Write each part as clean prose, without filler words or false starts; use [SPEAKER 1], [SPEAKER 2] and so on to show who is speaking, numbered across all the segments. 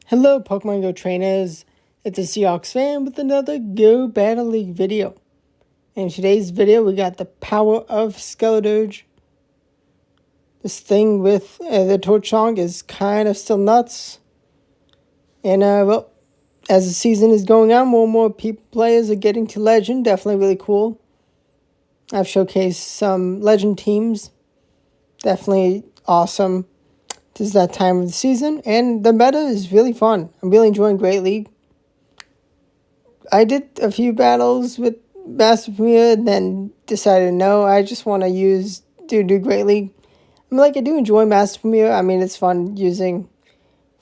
[SPEAKER 1] Hello, Pokemon Go trainers. It's a Seahawks fan with another Go Battle League video. In today's video, we got the power of Skeledirge. This thing with the Torch Song is kind of still nuts. And, well, as the season is going on, more and more players are getting to Legend. Definitely really cool. I've showcased some Legend teams. Definitely awesome. This is that time of the season, and the meta is really fun. I'm really enjoying Great League. I did a few battles with Master Premier, and then decided no, I just want to do Great League. I do enjoy Master Premier. It's fun using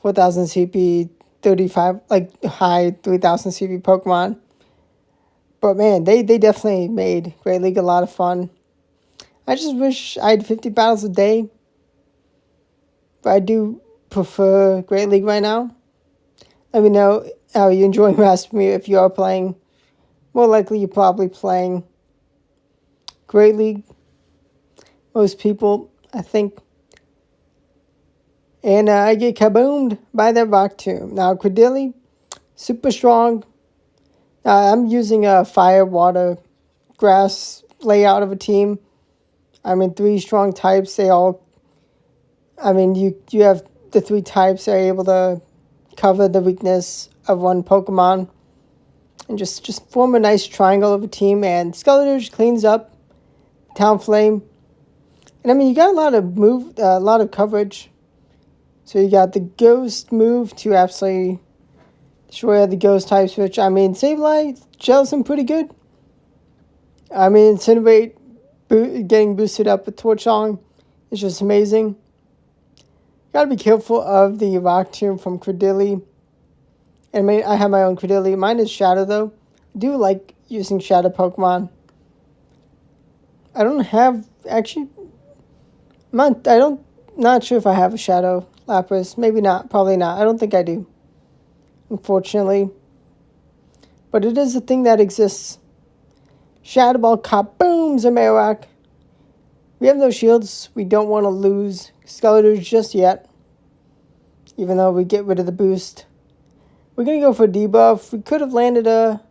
[SPEAKER 1] 4,000 CP, 35, high 3,000 CP Pokemon. But man, they definitely made Great League a lot of fun. I just wish I had 50 battles a day. But I do prefer Great League right now. Let me know how you enjoy Master Premier if you are playing. More likely you're probably playing Great League. Most people, I think. And I get kaboomed by that Rock Tomb. Now, Credilli, super strong. I'm using a fire, water, grass layout of a team. 3 strong types. They all, you have the 3 types that are able to cover the weakness of one Pokemon. And just form a nice triangle of a team. And Skeledirge cleans up Talonflame. And you got a lot of coverage. So you got the Ghost move to absolutely destroy the Ghost types, which, Sableye, Jellicent pretty good. Incinerate, getting boosted up with Torch Song is just amazing. Gotta be careful of the Rock Tomb from Credilli. And I have my own Credilli. Mine is Shadow, though. I do like using Shadow Pokemon. I don't have, actually, not sure if I have a Shadow Lapras. Maybe not, probably not. I don't think I do, unfortunately. But it is a thing that exists. Shadow Ball, kabooms, a Marowak. We have no shields. We don't want to lose Skeledirge just yet. Even though we get rid of the boost. We're going to go for a debuff. We could have landed a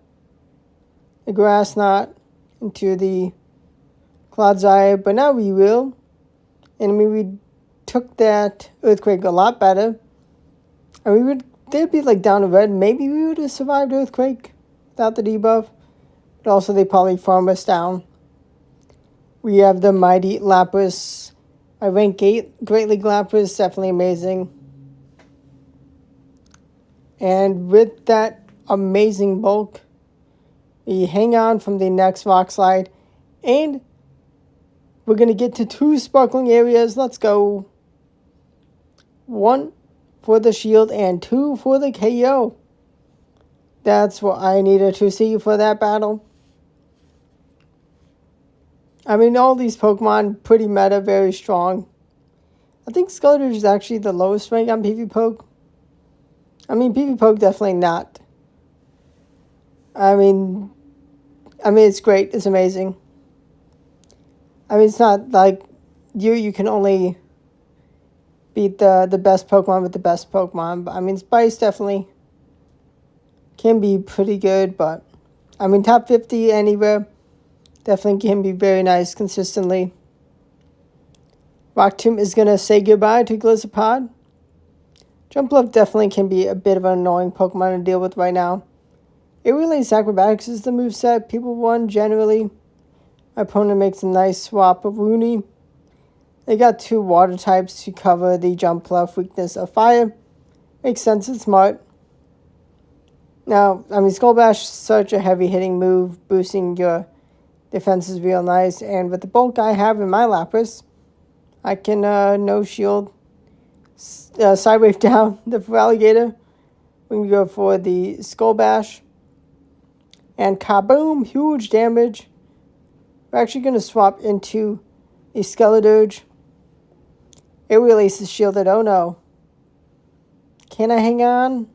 [SPEAKER 1] Grass Knot into the Clodsire, but now we will. And we took that Earthquake a lot better. And they'd be down to red. Maybe we would have survived Earthquake without the debuff. But also they probably farm us down. We have the Mighty Lapras. My rank 8 Great League Lapras, definitely amazing. And with that amazing bulk, we hang on from the next Rock Slide. And we're going to get to 2 sparkling areas. Let's go. 1 for the shield and 2 for the KO. That's what I needed to see for that battle. All these Pokemon, pretty meta, very strong. I think Skeledirge is actually the lowest rank on PvPoke. PvPoke definitely not. It's great. It's amazing. It's not like you can only beat the best Pokemon with the best Pokemon. But, Spice definitely can be pretty good. But, top 50 anywhere definitely can be very nice consistently. Rock Tomb is going to say goodbye to Glizzapod. Jumpluff definitely can be a bit of an annoying Pokemon to deal with right now. Aerial Ace Acrobatics is the moveset people run generally. My opponent makes a nice swap of Rooney. They got 2 water types to cover the Jumpluff weakness of fire. Makes sense, it's smart. Now, Skull Bash is such a heavy hitting move, boosting your defense is real nice. And with the bulk I have in my Lapras, I can no shield. Sidewave down the Alligator. We can go for the Skull Bash. And kaboom, huge damage. We're actually going to swap into a Skeledirge. Aerial Ace is shielded. Oh no. Can I hang on?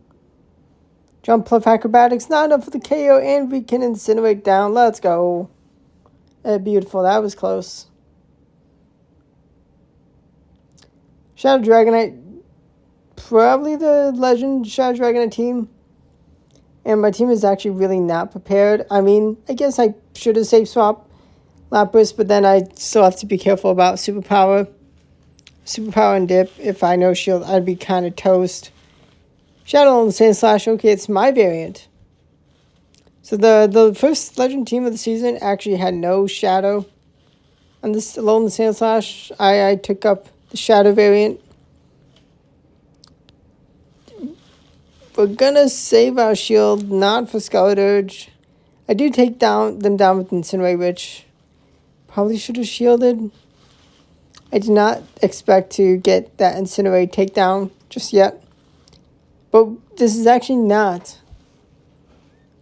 [SPEAKER 1] Jumpluff Acrobatics. Not enough for the KO. And we can Incinerate down. Let's go. Beautiful. That was close. Shadow Dragonite. probably the Legend Shadow Dragon team. And my team is actually really not prepared. I mean, I guess I should have safe swapped Lapras, but then I still have to be careful about Superpower. Superpower and Dip. If I know Shield, I'd be kind of toast. Shadow and Sand Slash. Okay, it's my variant. So the first Legend team of the season actually had no Shadow. On this Alolan Sand Slash, I took up the Shadow variant. We're gonna save our shield, not for Skeledirge. I do take them down with Incinerate, which probably should have shielded. I did not expect to get that Incinerate takedown just yet. But this is actually not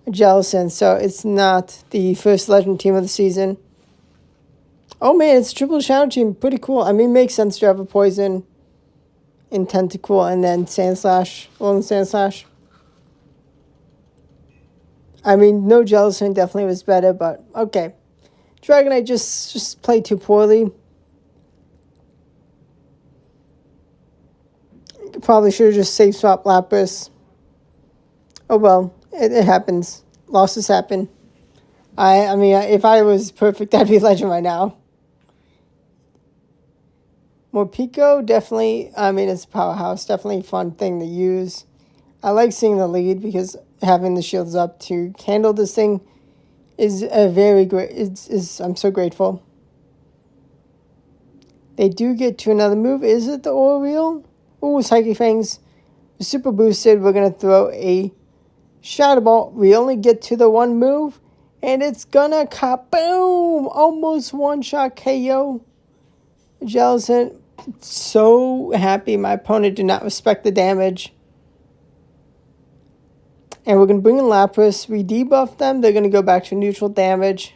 [SPEAKER 1] a Jellicent, so it's not the first Legend team of the season. Oh man, it's a triple Shadow team. Pretty cool. I mean, it makes sense to have a Poison in Tentacool and then Sandslash, Alolan Sandslash. I mean, no Jellicent definitely was better, but okay. Dragonite just played too poorly. Probably should have just safe swapped Lapras. Oh well, it happens. Losses happen. I mean, if I was perfect, I'd be Legend right now. Morpeko, definitely, I mean, it's a powerhouse. Definitely a fun thing to use. I like seeing the lead because having the shields up to handle this thing is a very great, I'm so grateful. They do get to another move. Is it the Oriole? Ooh, Psychic Fangs. Super boosted. We're going to throw a Shadow Ball. We only get to the one move, and it's gonna kaboom! Almost one-shot KO. Jellicent. So happy my opponent did not respect the damage. And we're going to bring in Lapras. We debuff them. They're going to go back to neutral damage.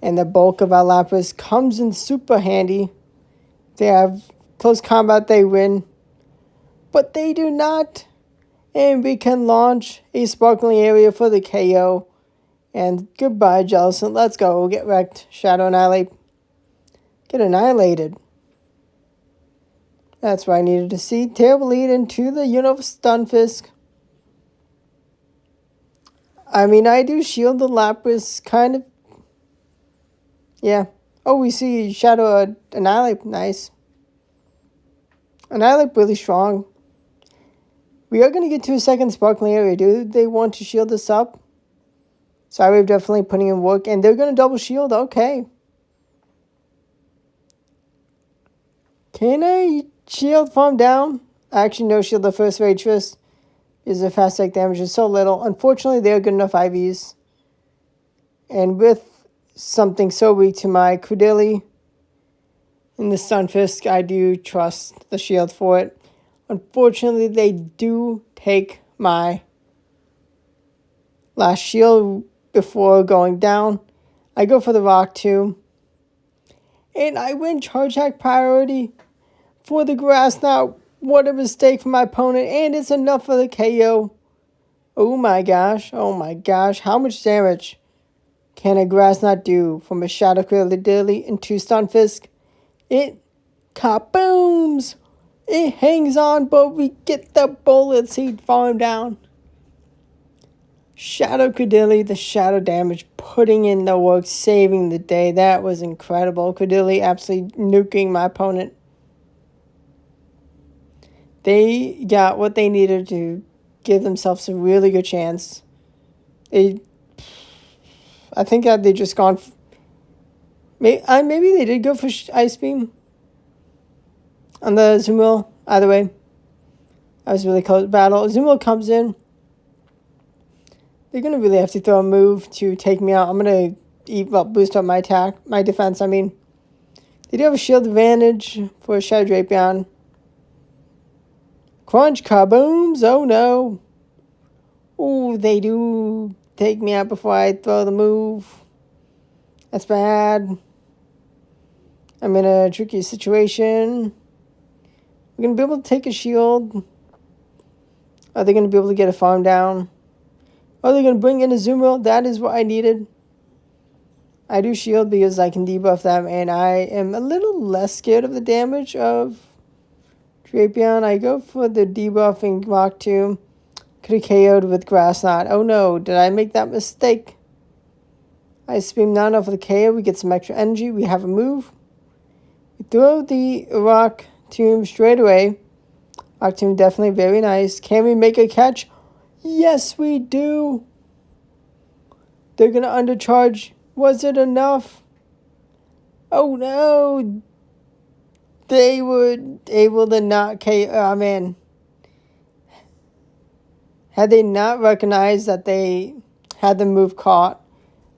[SPEAKER 1] And the bulk of our Lapras comes in super handy. They have close combat, they win. But they do not. And we can launch a Sparkling Area for the KO. And goodbye, Jellicent. Let's go. We'll get wrecked. Shadow Annihilate. Get annihilated. That's what I needed to see. Terrible lead into the Stunfisk. I mean, I do shield the Lapras, kind of. Yeah. Oh, we see Shadow Annihilate. Nice. Annihilate really strong. We are going to get to a second Sparkling Area. Do they want to shield this up? Sorry, we're definitely putting in work. And they're going to double shield. Okay. Can I shield farm down? I actually no shield the first Rage Fist. Is the fast attack damage is so little. Unfortunately, they're good enough IVs. And with something so weak to my Credilli in the Stunfisk, I do trust the shield for it. Unfortunately, they do take my last shield before going down. I go for the Rock too. And I win Charge Hack priority for the Grass Knot. What a mistake for my opponent, and it's enough for the KO. Oh my gosh, how much damage can a Grass Knot do from a Shadow Credilli into Stunfisk? It kabooms! It hangs on, but we get the bullet seed falling down. Shadow Credilli, the shadow damage, putting in the work, saving the day. That was incredible. Credilli absolutely nuking my opponent. They got what they needed to give themselves a really good chance. I think that they just gone. Maybe they did go for Ice Beam on the Azumarill. Either way, that was a really close battle. Azumarill comes in. They're gonna really have to throw a move to take me out. I'm gonna boost up my attack, my defense. I mean, they do have a shield advantage for Shadow Drapion. Crunch kabooms! Oh no! Ooh, they do take me out before I throw the move. That's bad. I'm in a tricky situation. We're going to be able to take a shield. Are they going to be able to get a farm down? Are they going to bring in a Azumarill? That is what I needed. I do shield because I can debuff them, and I am a little less scared of the damage of Drapion, I go for the debuffing Rock Tomb. Could have KO'd with Grass Knot. Oh no, did I make that mistake? Ice Beam not enough for the KO. We get some extra energy. We have a move. We throw the Rock Tomb straight away. Rock Tomb definitely very nice. Can we make a catch? Yes, we do. They're going to undercharge. Was it enough? Oh no. They were able to not KO. Oh man. Had they not recognized that they had the move caught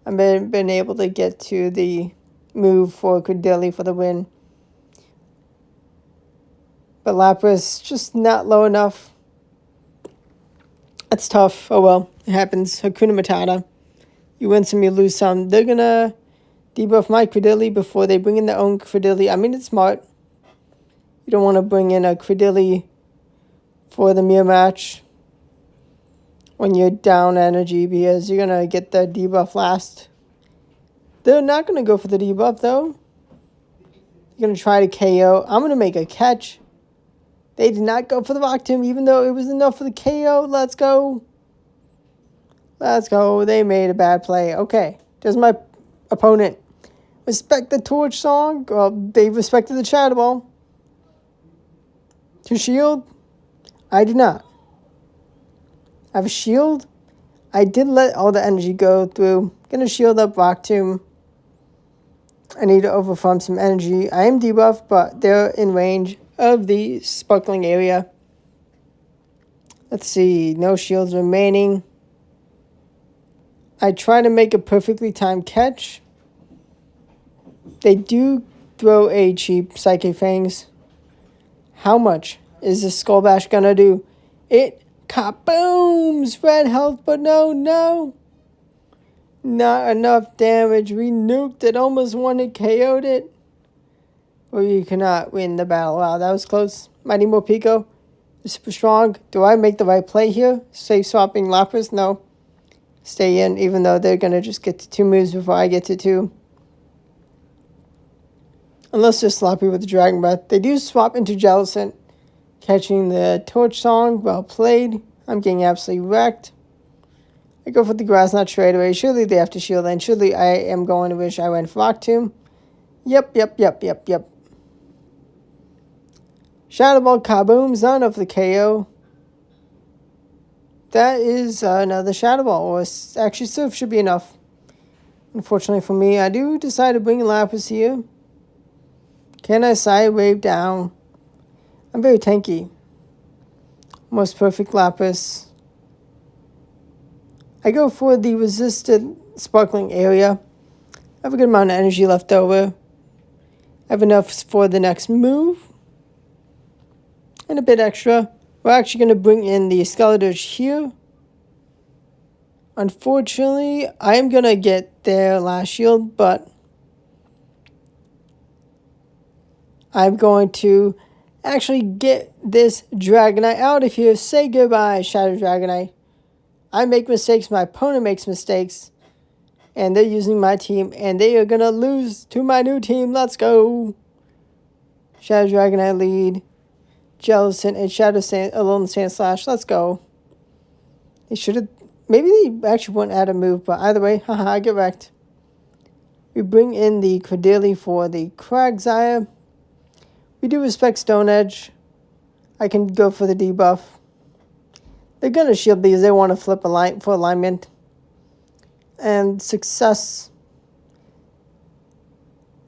[SPEAKER 1] and been able to get to the move for Credilli for the win. But Lapras just not low enough. That's tough. Oh well, it happens. Hakuna Matata. You win some, you lose some. They're going to debuff my Credilli before they bring in their own Credilli. I mean, it's smart. You don't want to bring in a Credilli for the mirror match when you're down energy because you're going to get the debuff last. They're not going to go for the debuff, though. They're going to try to KO. I'm going to make a catch. They did not go for the Rock Tomb, even though it was enough for the KO. Let's go. Let's go. They made a bad play. Okay. There's my opponent. Respect the Torch Song. Well, they respected the Shadow Ball. To shield? I did not. I have a shield. I did let all the energy go through. Gonna shield up Rock Tomb. I need to overfarm some energy. I am debuffed, but they're in range of the sparkling area. Let's see. No shields remaining. I try to make a perfectly timed catch. They do throw a cheap Psychic Fangs. How much is this Skull Bash gonna do? It kabooms! Red health, but no. Not enough damage. We nuked it. Almost won it. KO'd it. Or you cannot win the battle. Wow, that was close. Mighty Morpeko. Super strong. Do I make the right play here? Safe swapping Lapras? No. Stay in, even though they're going to just get to 2 moves before I get to 2. Unless they're sloppy with the Dragon Breath. They do swap into Jellicent. Catching the Torch Song. Well played. I'm getting absolutely wrecked. I go for the Grass Knot straight away. Surely they have to shield, and surely I am going to wish I went for Rock Tomb. Yep. Shadow Ball kabooms, not enough for the KO. That is another Shadow Ball, or actually Surf should be enough. Unfortunately for me, I do decide to bring Lapras here. Can I side wave down? I'm very tanky. Most perfect Lapras. I go for the resisted sparkling area. I have a good amount of energy left over. I have enough for the next move. And a bit extra. We're actually going to bring in the Skeledirge here. Unfortunately, I am going to get their last shield, but I'm going to actually get this Dragonite out of here. Say goodbye, Shadow Dragonite. I make mistakes, my opponent makes mistakes, and they're using my team, and they are going to lose to my new team. Let's go. Shadow Dragonite lead. Jellicent and Shadow Alone Sand Slash. Let's go. They should have... Maybe they actually wouldn't add a move, but either way, haha, I get wrecked. We bring in the Credilli for the Quagsire. We do respect Stone Edge. I can go for the debuff. They're going to shield because they want to flip a line for alignment. And success.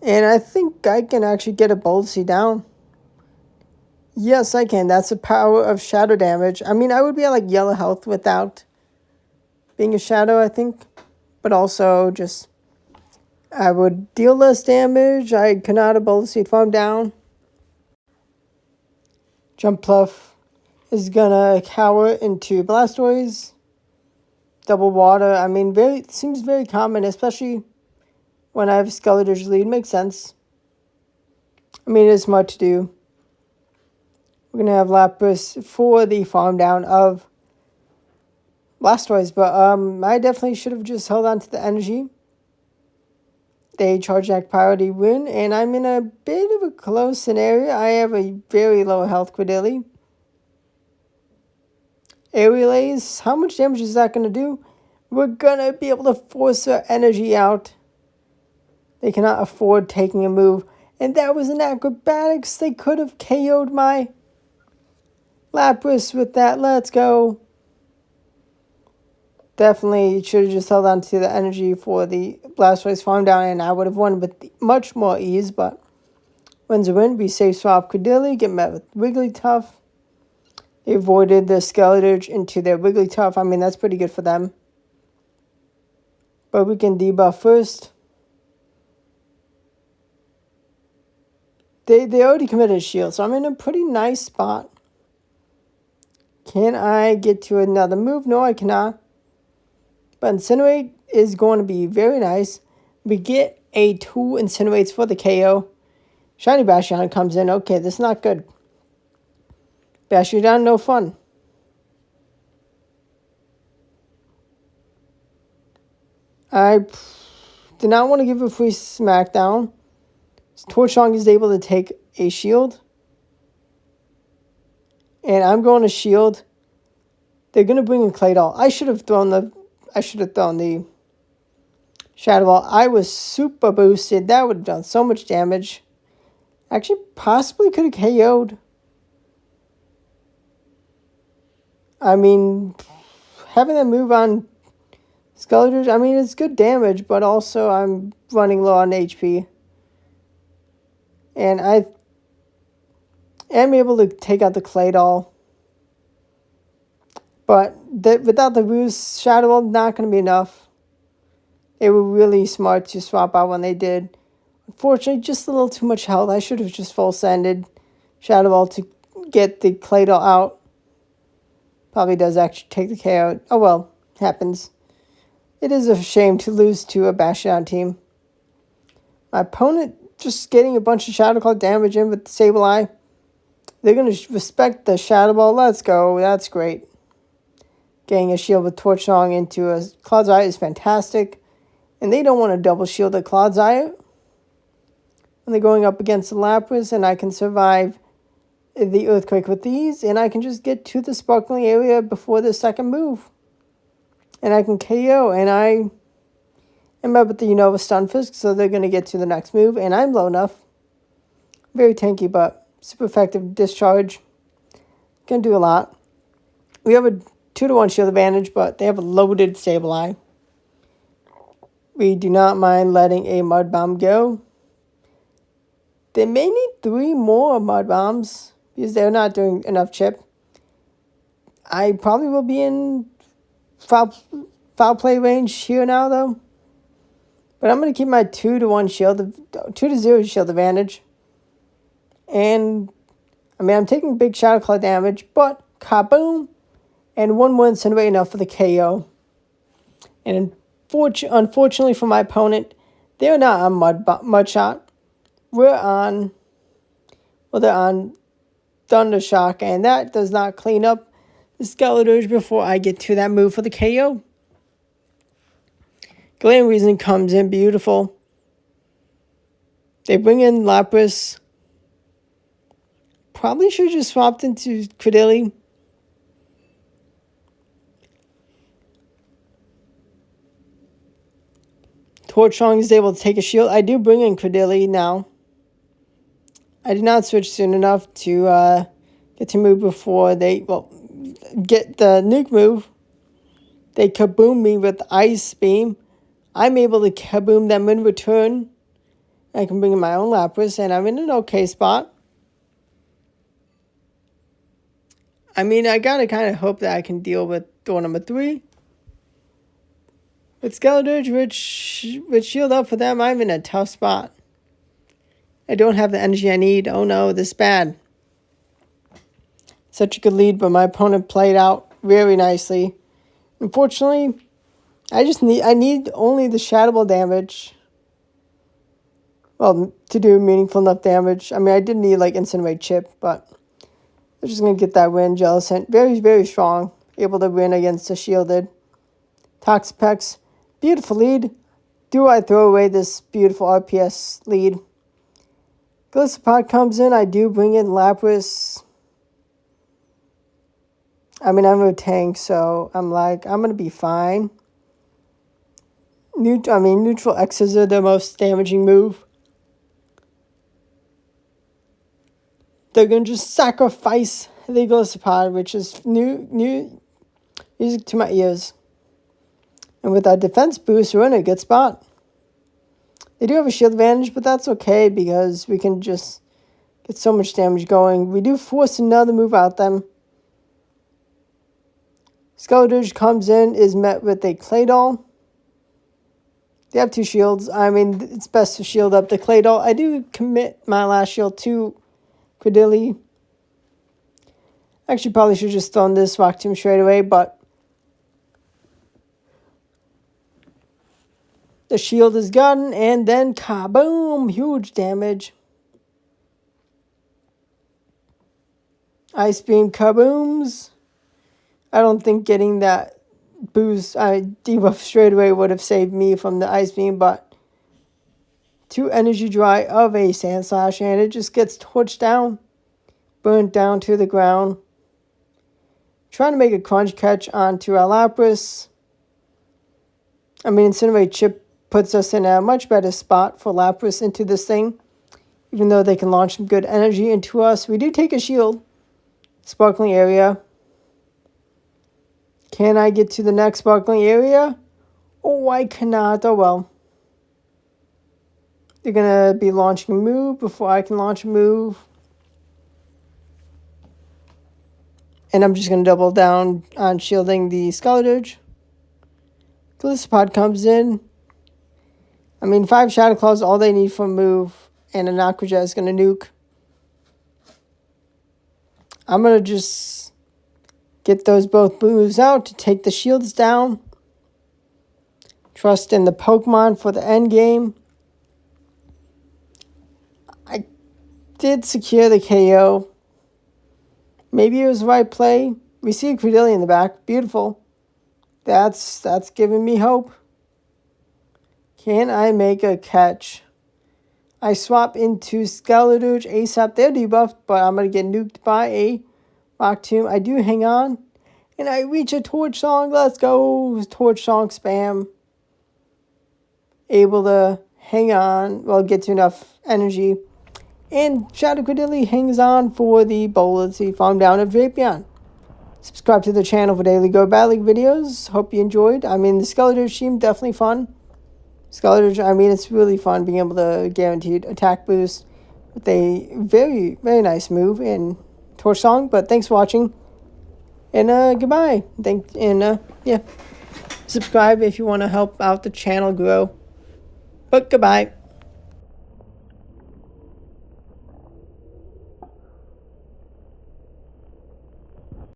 [SPEAKER 1] And I think I can actually get a Boltsy down. Yes, I can. That's the power of shadow damage. I mean, I would be at like yellow health without being a shadow, I think. But also just, I would deal less damage. I cannot a Boltsy farm down. Jump Pluff is gonna cower into Blastoise. Double Water. I mean, seems very common, especially when I have Skeledirge lead. Makes sense. I mean, it is smart to do. We're going to have Lapras for the farm down of Blastoise. But I definitely should have just held on to the energy. they Charge Act priority win, and I'm in a bit of a close scenario. I have a very low health Credilli. Aerial Ace, how much damage is that going to do? We're going to be able to force her energy out. They cannot afford taking a move. And that was an acrobatics. They could have KO'd my Lapras with that. Let's go. Definitely should have just held on to the energy for the Blastoise farm down, and I would have won with much more ease. But wins a win. We safe swap Credilli, get met with Wigglytuff. They avoided the Skeledirge into their Wigglytuff. I mean, that's pretty good for them. But we can debuff first. They already committed a shield, so I'm in a pretty nice spot. Can I get to another move? No, I cannot. But Incinerate is going to be very nice. We get a 2 Incinerates for the KO. Shiny Bastion comes in. Okay, this is not good. Bastion, no fun. I did not want to give a free Smackdown. Torchong is able to take a shield. And I'm going to shield. They're going to bring in Claydol. I should have thrown the Shadow Ball. I was super boosted. That would have done so much damage. Actually, possibly could have KO'd. I mean, having that move on Skeledirge, I mean, it's good damage, but also I'm running low on HP. And I am able to take out the Claydol. But without the boost, Shadow Ball, not going to be enough. They were really smart to swap out when they did. Unfortunately, just a little too much health. I should have just full sended Shadow Ball to get the Claydol out. Probably does actually take the KO. Oh well, happens. It is a shame to lose to a Bastion team. My opponent just getting a bunch of Shadow Claw damage in with the Sableye. They're going to respect the Shadow Ball. Let's go. That's great. Getting a shield with Torch Song into a Clodsire is fantastic. And they don't want to double shield the Clodsire when they're going up against the Lapras, and I can survive the Earthquake with these, and I can just get to the Sparkling area before the second move. And I can KO, and I am up with the Unova Stunfisk, so they're going to get to the next move, and I'm low enough. Very tanky, but super effective discharge. Can do a lot. We have a 2-to-1 shield advantage, but they have a loaded Sableye. We do not mind letting a Mud Bomb go. They may need 3 more Mud Bombs because they're not doing enough chip. I probably will be in foul play range here now, though. But I'm going to keep my 2-to-1 shield, 2-to-0 shield advantage. And, I mean, I'm taking big Shadow Claw damage, but kaboom! And 1 more Incinerate enough for the KO. And unfortunately for my opponent, they're not on Mud Shot. They're on Thunder Shock, and that does not clean up the Skeledirge before I get to that move for the KO. Glam Reason comes in beautiful. They bring in Lapras. Probably should have just swapped into Credilli. Torchong is able to take a shield. I do bring in Credilli now. I did not switch soon enough to get to move before they, get the nuke move. They kaboom me with Ice Beam. I'm able to kaboom them in return. I can bring in my own Lapras, and I'm in an okay spot. I mean, I gotta kind of hope that I can deal with door number 3. With Skeledirge, which shield up for them, I'm in a tough spot. I don't have the energy I need. Oh no, this is bad. Such a good lead, but my opponent played out very nicely. Unfortunately, I need only the Shadow Ball damage. Well, to do meaningful enough damage. I mean, I did need like Incinerate Chip, but they're just gonna get that win. Jellicent, very, very strong. Able to win against the shielded Toxapex. Beautiful lead. do I throw away this beautiful RPS lead. Gliscopod comes in, I do bring in Lapras. I mean, I'm a tank, so I'm going to be fine. Neutral X's are the most damaging move. They're going to just sacrifice the Gliscopod, which is new music to my ears. And with our defense boost, we're in a good spot. They do have a shield advantage, but that's okay because we can just get so much damage going. We do force another move out them. Skeledirge comes in, is met with a Claydol. They have 2 shields. I mean, it's best to shield up the Claydol. I do commit my last shield to Credilli. Actually, probably should have just thrown this Rock Tomb straight away, but the shield is gotten, and then kaboom! Huge damage. Ice Beam kabooms. I don't think getting that boost, debuff straight away would have saved me from the Ice Beam, but 2 Energy Dry of a Sand Slash, and it just gets torched down, burnt down to the ground. Trying to make a crunch catch onto our Lapras. I mean, Incinerate Chip puts us in a much better spot for Lapras into this thing, even though they can launch some good energy into us. We do take a shield. Sparkling Area. Can I get to the next Sparkling Area? Oh, I cannot. Oh, well. They're going to be launching a move before I can launch a move. And I'm just going to double down on shielding the Skeledirge. Gliscopod comes in. I mean, 5 Shadow Claws, all they need for a move. And an Aqua Jet is going to nuke. I'm going to just get those both moves out to take the shields down. Trust in the Pokemon for the end game. I did secure the KO. Maybe it was the right play. We see a Credilli in the back. Beautiful. That's giving me hope. Can I make a catch? I swap into Skeledirge ASAP. They're debuffed, but I'm going to get nuked by a Rock Tomb. I do hang on. And I reach a Torch Song. Let's go. Torch Song spam. Able to hang on. Well, get to enough energy. And Shadow Credilli hangs on for the Bolasy farm down of Drapion. Subscribe to the channel for daily Go Battle League videos. Hope you enjoyed. I mean, the Skeledirge team, definitely fun. Skeledirge, I mean, it's really fun being able to guaranteed attack boost with a very, very nice move in Torch Song. But thanks for watching. And goodbye. Yeah. Subscribe if you want to help out the channel grow. But goodbye.